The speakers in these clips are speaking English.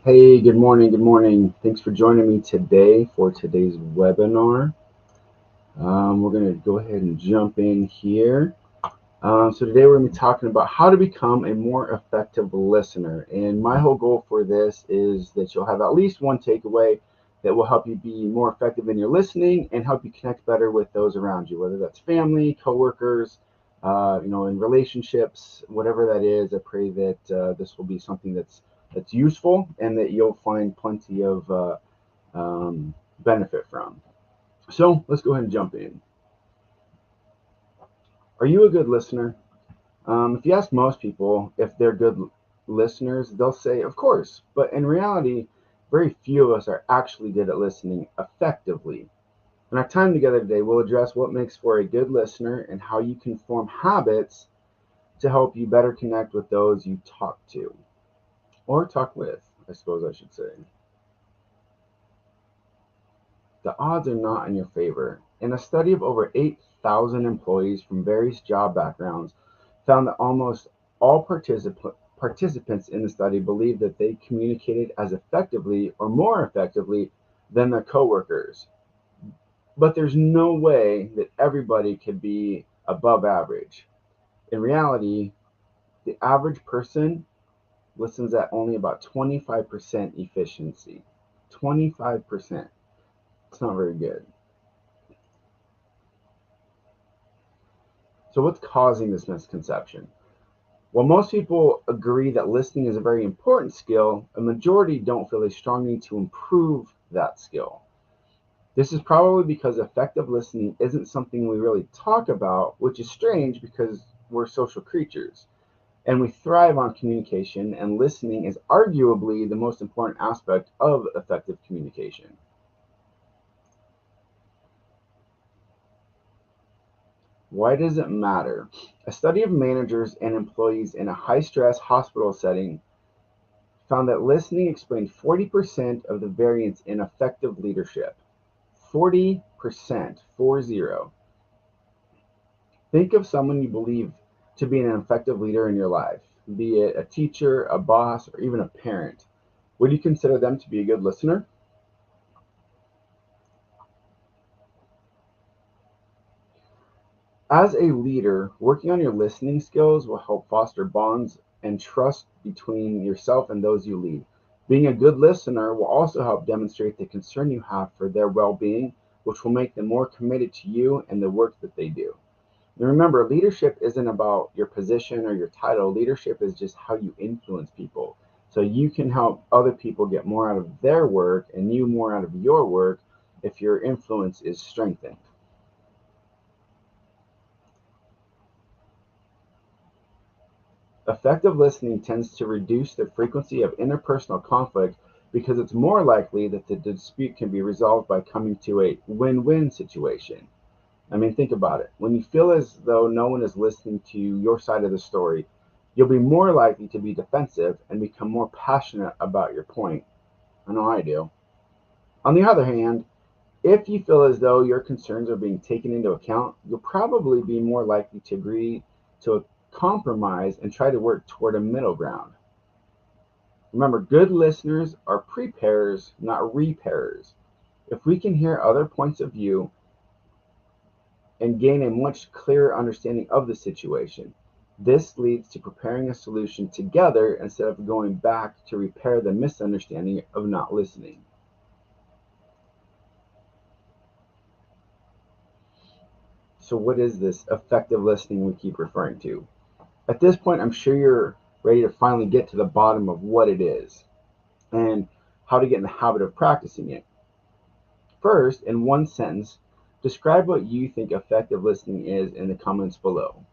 Hey, good morning. Good morning. Thanks for joining me today for today's webinar. We're going to go ahead and jump in here. So today we're going to be talking about how to become a more effective listener. And my whole goal for this is that you'll have at least one takeaway that will help you be more effective in your listening and help you connect better with those around you, whether that's family, coworkers, in relationships, whatever that is. I pray that this will be something that's useful and that you'll find plenty of benefit from. So let's go ahead and jump in. Are you a good listener? If you ask most people if they're good listeners, they'll say, of course. But in reality, very few of us are actually good at listening effectively. In our time together today, we'll address what makes for a good listener and how you can form habits to help you better connect with those you talk to, or talk with, I suppose I should say. The odds are not in your favor. In a study of over 8,000 employees from various job backgrounds, found that almost all participants in the study believed that they communicated as effectively or more effectively than their coworkers. But there's no way that everybody could be above average. In reality, the average person listens at only about 25% efficiency. 25%. It's not very good. So, what's causing this misconception? While most people agree that listening is a very important skill, a majority don't feel a strong need to improve that skill. This is probably because effective listening isn't something we really talk about, which is strange because we're social creatures and we thrive on communication, and listening is arguably the most important aspect of effective communication. Why does it matter? A study of managers and employees in a high stress hospital setting found that listening explained 40% of the variance in effective leadership. 40%, 40. Think of someone you believe to be an effective leader in your life, be it a teacher, a boss, or even a parent. Would you consider them to be a good listener? As a leader, working on your listening skills will help foster bonds and trust between yourself and those you lead. Being a good listener will also help demonstrate the concern you have for their well being, which will make them more committed to you and the work that they do. And remember, leadership isn't about your position or your title, leadership is just how you influence people. So you can help other people get more out of their work and you more out of your work if your influence is strengthened. Effective listening tends to reduce the frequency of interpersonal conflict because it's more likely that the dispute can be resolved by coming to a win-win situation. I mean, think about it. When you feel as though no one is listening to your side of the story, you'll be more likely to be defensive and become more passionate about your point. I know I do. On the other hand, if you feel as though your concerns are being taken into account, you'll probably be more likely to agree to a compromise and try to work toward a middle ground. Remember, good listeners are preparers, not repairers. If we can hear other points of view and gain a much clearer understanding of the situation, this leads to preparing a solution together instead of going back to repair the misunderstanding of not listening. So, what is this effective listening we keep referring to? At this point, I'm sure you're ready to finally get to the bottom of what it is and how to get in the habit of practicing it. First, in one sentence, describe what you think effective listening is in the comments below.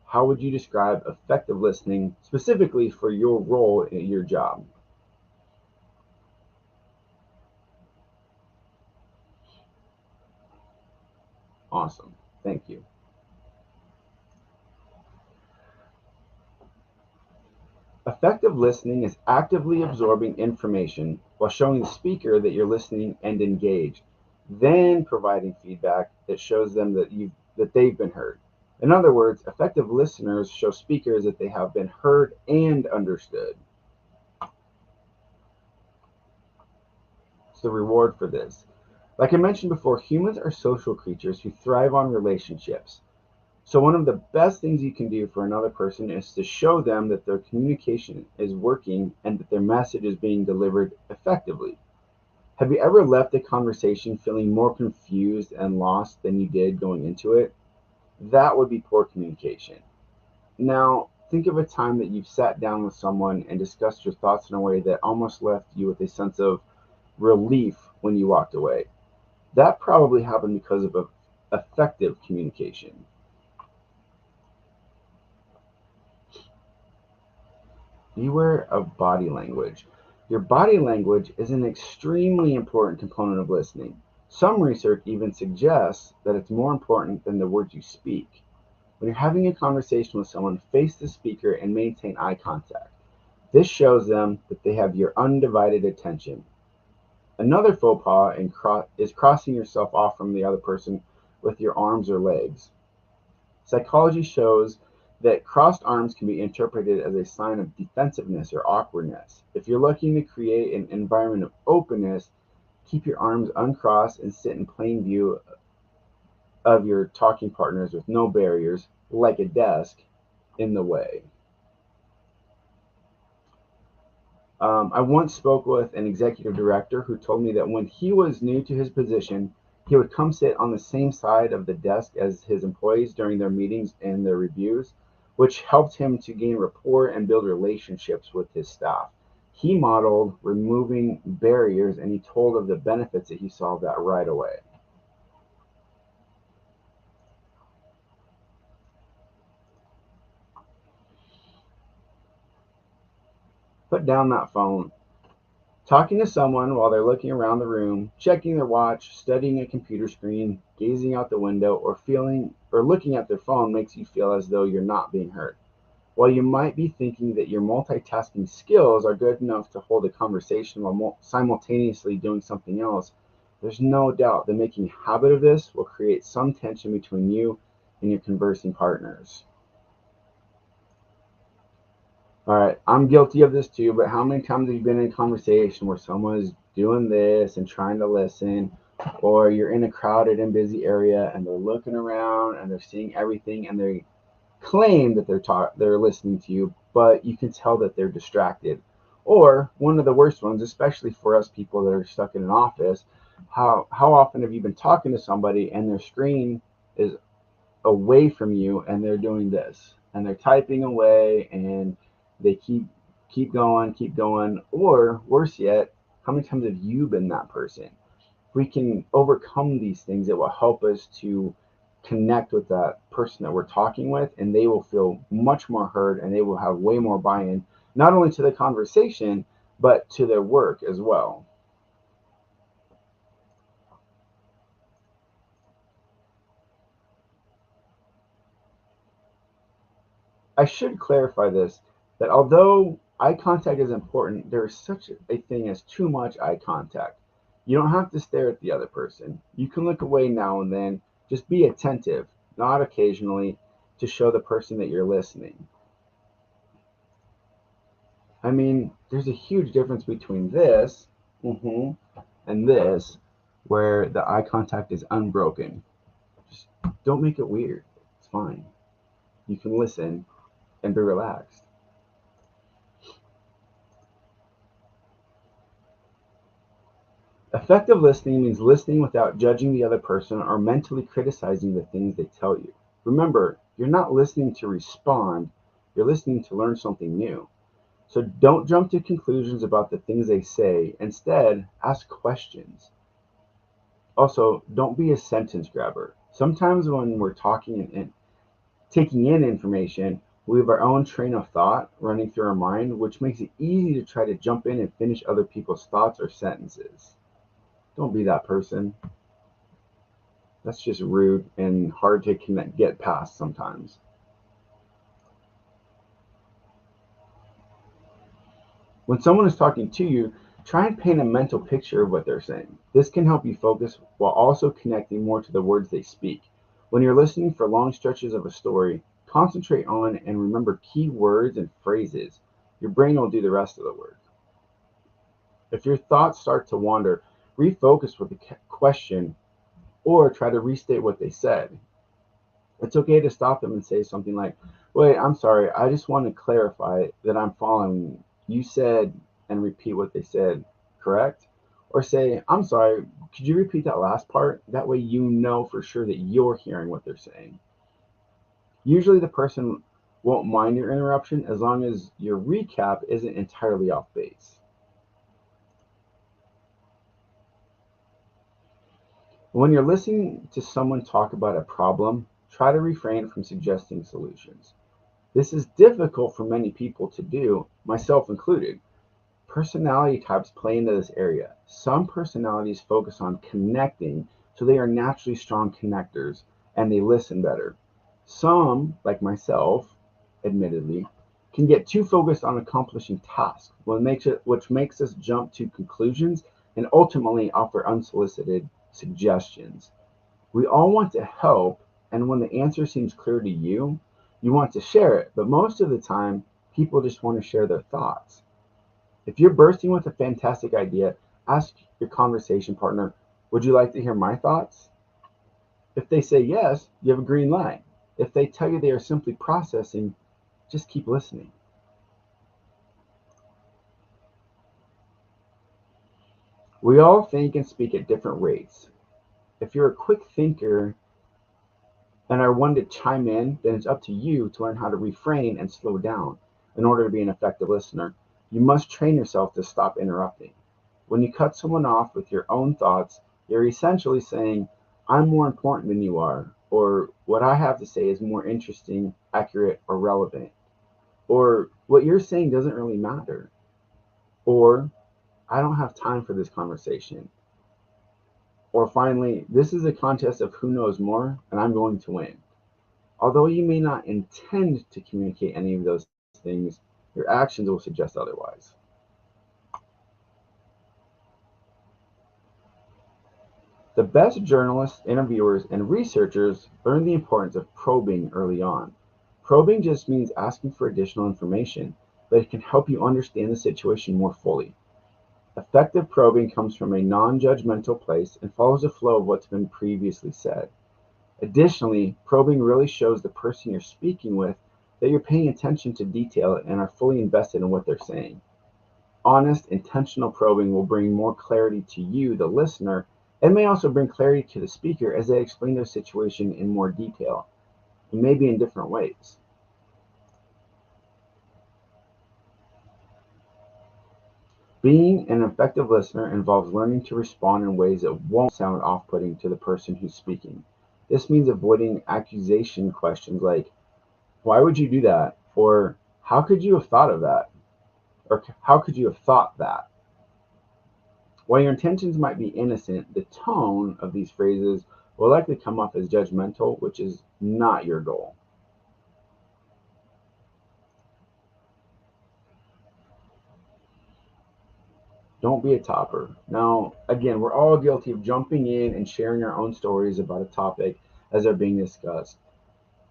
How would you describe effective listening specifically for your role in your job? Awesome. Thank you. Effective listening is actively absorbing information while showing the speaker that you're listening and engaged, then providing feedback that shows them that they've been heard. In other words, effective listeners show speakers that they have been heard and understood. It's the reward for this. Like I mentioned before, humans are social creatures who thrive on relationships. So one of the best things you can do for another person is to show them that their communication is working and that their message is being delivered effectively. Have you ever left a conversation feeling more confused and lost than you did going into it? That would be poor communication. Now, think of a time that you've sat down with someone and discussed your thoughts in a way that almost left you with a sense of relief when you walked away. That probably happened because of effective communication. Beware of body language. Your body language is an extremely important component of listening. Some research even suggests that it's more important than the words you speak. When you're having a conversation with someone, face the speaker and maintain eye contact. This shows them that they have your undivided attention. Another faux pas is crossing yourself off from the other person with your arms or legs. Psychology shows that crossed arms can be interpreted as a sign of defensiveness or awkwardness. If you're looking to create an environment of openness, keep your arms uncrossed and sit in plain view of your talking partners with no barriers, like a desk, in the way. I once spoke with an executive director who told me that when he was new to his position, he would come sit on the same side of the desk as his employees during their meetings and their reviews, which helped him to gain rapport and build relationships with his staff. He modeled removing barriers and he told of the benefits that he saw of that right away. Put down that phone. Talking to someone while they're looking around the room, checking their watch, studying a computer screen, gazing out the window, or feeling or looking at their phone makes you feel as though you're not being heard. While you might be thinking that your multitasking skills are good enough to hold a conversation while simultaneously doing something else, there's no doubt that making a habit of this will create some tension between you and your conversing partners. All right, I'm guilty of this too, but how many times have you been in a conversation where someone is doing this and trying to listen, or you're in a crowded and busy area and they're looking around and they're seeing everything and they claim that they're listening to you, but you can tell that they're distracted. Or one of the worst ones, especially for us people that are stuck in an office, how often have you been talking to somebody and their screen is away from you and they're doing this and they're typing away and they keep going, or worse yet, how many times have you been that person? If we can overcome these things, it will help us to connect with that person that we're talking with, and they will feel much more heard and they will have way more buy-in, not only to the conversation but to their work as well. I should clarify this, that although eye contact is important, there is such a thing as too much eye contact. You don't have to stare at the other person. You can look away now and then. Just be attentive, not occasionally, to show the person that you're listening. I mean, there's a huge difference between this mhm, and this, where the eye contact is unbroken. Just don't make it weird. It's fine. You can listen and be relaxed. Effective listening means listening without judging the other person or mentally criticizing the things they tell you. Remember, you're not listening to respond, you're listening to learn something new. So don't jump to conclusions about the things they say. Instead, ask questions. Also, don't be a sentence grabber. Sometimes when we're talking and taking in information, we have our own train of thought running through our mind, which makes it easy to try to jump in and finish other people's thoughts or sentences. Don't be that person. That's just rude and hard to get past sometimes. When someone is talking to you, try and paint a mental picture of what they're saying. This can help you focus while also connecting more to the words they speak. When you're listening for long stretches of a story, concentrate on and remember key words and phrases. Your brain will do the rest of the work. If your thoughts start to wander, refocus with a question, or try to restate what they said. It's okay to stop them and say something like, "Wait, I'm sorry, I just want to clarify that I'm following. You said," and repeat what they said, correct? Or say, "I'm sorry, could you repeat that last part?" That way you know for sure that you're hearing what they're saying. Usually the person won't mind your interruption as long as your recap isn't entirely off base. When you're listening to someone talk about a problem, try to refrain from suggesting solutions. This is difficult for many people to do, myself included. Personality types play into this area. Some personalities focus on connecting, so they are naturally strong connectors and they listen better. Some, like myself, admittedly, can get too focused on accomplishing tasks, which makes us jump to conclusions and ultimately offer unsolicited suggestions. We all want to help, and when the answer seems clear to you, you want to share it, but most of the time, people just want to share their thoughts. If you're bursting with a fantastic idea, ask your conversation partner, "Would you like to hear my thoughts?" If they say yes, you have a green light. If they tell you they are simply processing, just keep listening. We all think and speak at different rates. If you're a quick thinker and are one to chime in, then it's up to you to learn how to refrain and slow down in order to be an effective listener. You must train yourself to stop interrupting. When you cut someone off with your own thoughts, you're essentially saying, "I'm more important than you are," or "What I have to say is more interesting, accurate, or relevant," or "What you're saying doesn't really matter," or "I don't have time for this conversation," or finally, "This is a contest of who knows more, and I'm going to win." Although you may not intend to communicate any of those things, your actions will suggest otherwise. The best journalists, interviewers, and researchers learn the importance of probing early on. Probing just means asking for additional information, but it can help you understand the situation more fully. Effective probing comes from a non judgmental place and follows the flow of what's been previously said. Additionally, probing really shows the person you're speaking with that you're paying attention to detail and are fully invested in what they're saying. Honest, intentional probing will bring more clarity to you, the listener, and may also bring clarity to the speaker as they explain their situation in more detail, and maybe in different ways. Being an effective listener involves learning to respond in ways that won't sound off putting to the person who's speaking. This means avoiding accusation questions like, "Why would you do that?" Or "How could you have thought of that?" Or "How could you have thought that?" While your intentions might be innocent, the tone of these phrases will likely come off as judgmental, which is not your goal. Don't be a topper. Now, again, we're all guilty of jumping in and sharing our own stories about a topic as they're being discussed,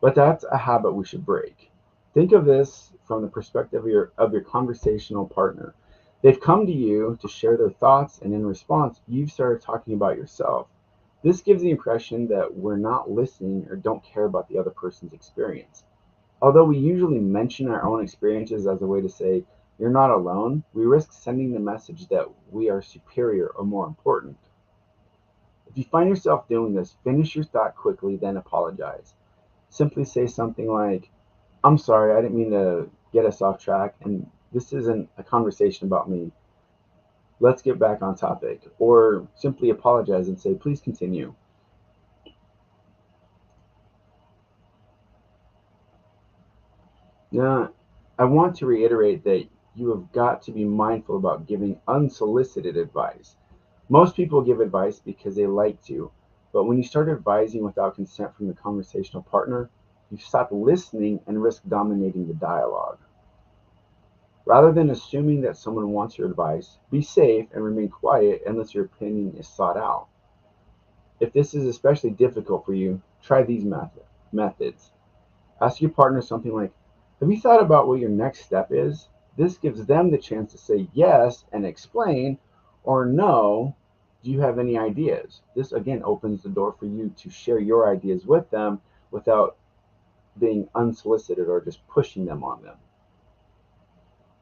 but that's a habit we should break. Think of this from the perspective of your conversational partner. They've come to you to share their thoughts, and in response, you've started talking about yourself. This gives the impression that we're not listening or don't care about the other person's experience. Although we usually mention our own experiences as a way to say, "You're not alone," we risk sending the message that we are superior or more important. If you find yourself doing this, finish your thought quickly, then apologize. Simply say something like, "I'm sorry, I didn't mean to get us off track, and this isn't a conversation about me. Let's get back on topic." Or simply apologize and say, "Please continue." Now, I want to reiterate that you have got to be mindful about giving unsolicited advice. Most people give advice because they like to, but when you start advising without consent from the conversational partner, you stop listening and risk dominating the dialogue. Rather than assuming that someone wants your advice, be safe and remain quiet unless your opinion is sought out. If this is especially difficult for you, try these methods. Ask your partner something like, "Have you thought about what your next step is?" This gives them the chance to say yes and explain, or "No, Do you have any ideas? This again opens the door for you to share your ideas with them without being unsolicited or just pushing them on them.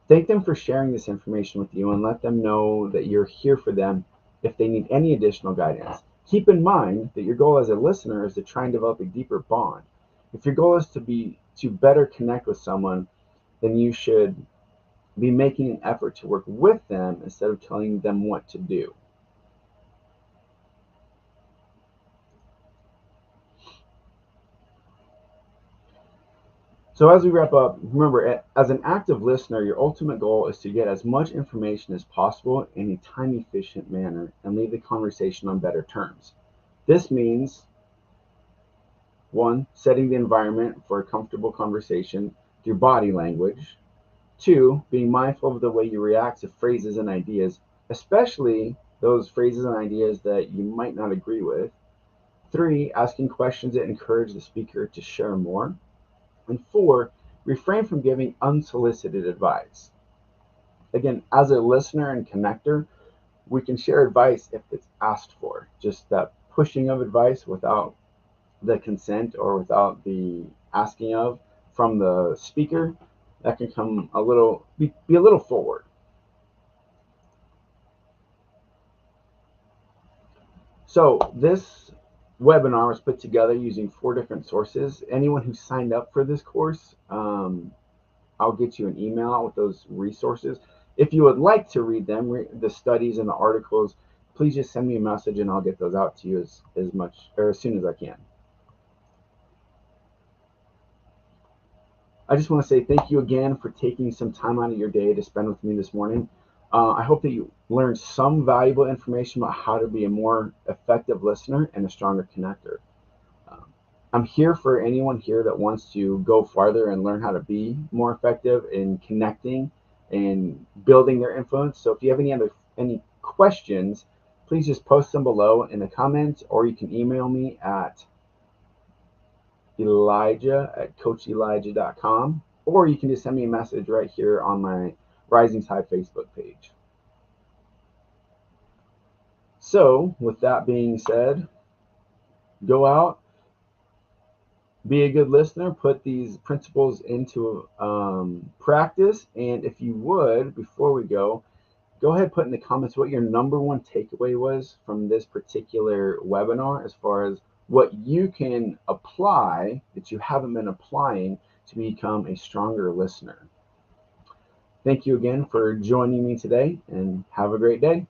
Thank them for sharing this information with you and let them know that you're here for them if they need any additional guidance. Keep in mind that your goal as a listener is to try and develop a deeper bond. If your goal is to better connect with someone, then you should be making an effort to work with them instead of telling them what to do. So as we wrap up, remember, as an active listener, your ultimate goal is to get as much information as possible in a time-efficient manner and leave the conversation on better terms. This means, one, setting the environment for a comfortable conversation through body language. Two, being mindful of the way you react to phrases and ideas, especially those phrases and ideas that you might not agree with. Three, asking questions that encourage the speaker to share more. And four, refrain from giving unsolicited advice. Again, as a listener and connector, we can share advice if it's asked for. Just that pushing of advice without the consent or without the asking of from the speaker, that can come a little be a little forward. So this webinar was put together using 4 different sources. Anyone who signed up for this course, I'll get you an email out with those resources. If you would like to read them, the studies and the articles, please just send me a message and I'll get those out to you as much or as soon as I can. I just want to say thank you again for taking some time out of your day to spend with me this morning. I hope that you learned some valuable information about how to be a more effective listener and a stronger connector. Um, I'm here for anyone here that wants to go farther and learn how to be more effective in connecting and building their influence. So if you have any questions, please just post them below in the comments, or you can email me at Elijah@coachelijah.com, or you can just send me a message right here on my Rising Tide Facebook page. So, with that being said, go out, be a good listener, put these principles into practice, and if you would, before we go ahead and put in the comments what your number one takeaway was from this particular webinar as far as what you can apply that you haven't been applying to become a stronger listener. Thank you again for joining me today, and have a great day.